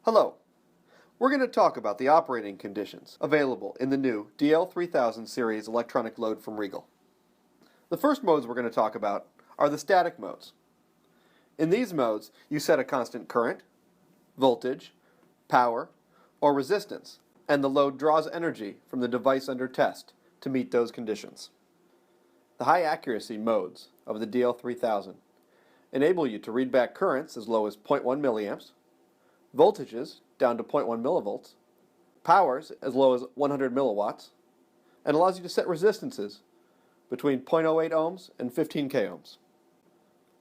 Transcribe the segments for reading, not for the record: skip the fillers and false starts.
Hello. We're going to talk about the operating conditions available in the new DL3000 series electronic load from Regal. The first modes we're going to talk about are the static modes. In these modes, you set a constant current, voltage, power, or resistance, and the load draws energy from the device under test to meet those conditions. The high accuracy modes of the DL3000 enable you to read back currents as low as 0.1 milliamps, voltages down to 0.1 millivolts, powers as low as 100 milliwatts, and allows you to set resistances between 0.08 ohms and 15k ohms.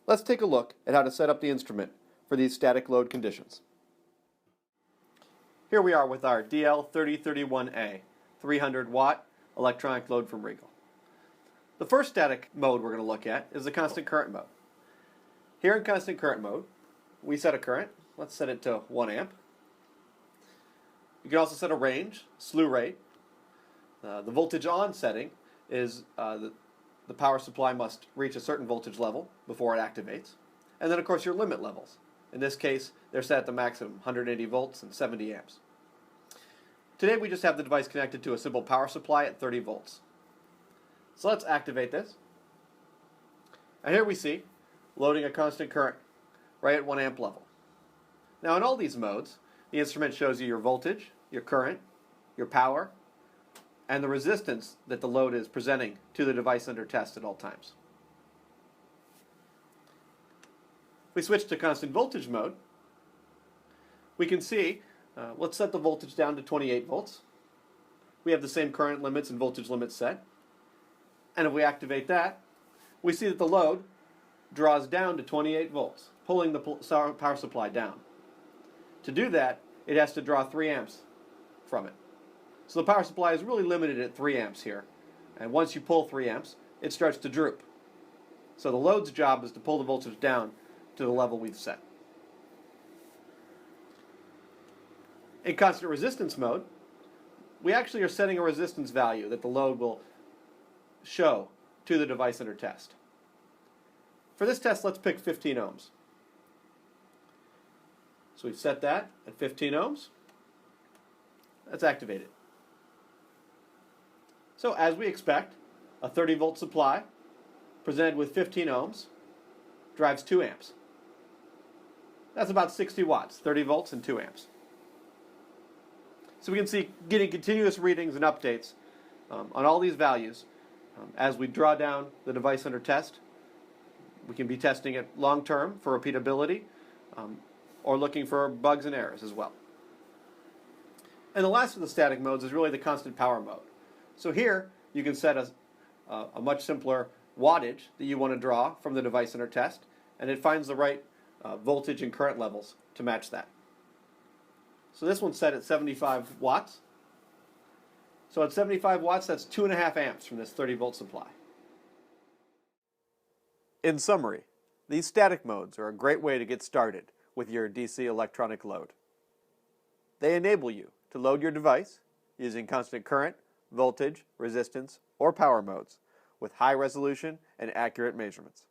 Let's take a look at how to set up the instrument for these static load conditions. Here we are with our DL3031A 300 watt electronic load from Regal. The first static mode we're going to look at is the constant current mode. Here in constant current mode, we set a current. Let's set it to 1 amp. You can also set a range, slew rate. The voltage on setting is the power supply must reach a certain voltage level before it activates. And then of course your limit levels. In this case, they're set at the maximum, 180 volts and 70 amps. Today we just have the device connected to a simple power supply at 30 volts. So let's activate this. And here we see loading a constant current right at 1 amp level. Now in all these modes, the instrument shows you your voltage, your current, your power, and the resistance that the load is presenting to the device under test at all times. If we switch to constant voltage mode, we can see, let's set the voltage down to 28 volts. We have the same current limits and voltage limits set. And if we activate that, we see that the load draws down to 28 volts, pulling the power supply down. To do that, it has to draw 3 amps from it. So the power supply is really limited at 3 amps here. And once you pull 3 amps, it starts to droop. So the load's job is to pull the voltage down to the level we've set. In constant resistance mode, we actually are setting a resistance value that the load will show to the device under test. For this test, let's pick 15 ohms. So we've set that at 15 ohms. That's activated. So as we expect, a 30 volt supply presented with 15 ohms drives 2 amps. That's about 60 watts, 30 volts and 2 amps. So we can see getting continuous readings and updates on all these values as we draw down the device under test. We can be testing it long term for repeatability or looking for bugs and errors as well. And the last of the static modes is really the constant power mode. So here you can set a much simpler wattage that you want to draw from the device under test, and it finds the right voltage and current levels to match that. So this one's set at 75 watts. So at 75 watts, that's 2.5 amps from this 30 volt supply. In summary, these static modes are a great way to get started with your DC electronic load. They enable you to load your device using constant current, voltage, resistance, or power modes with high resolution and accurate measurements.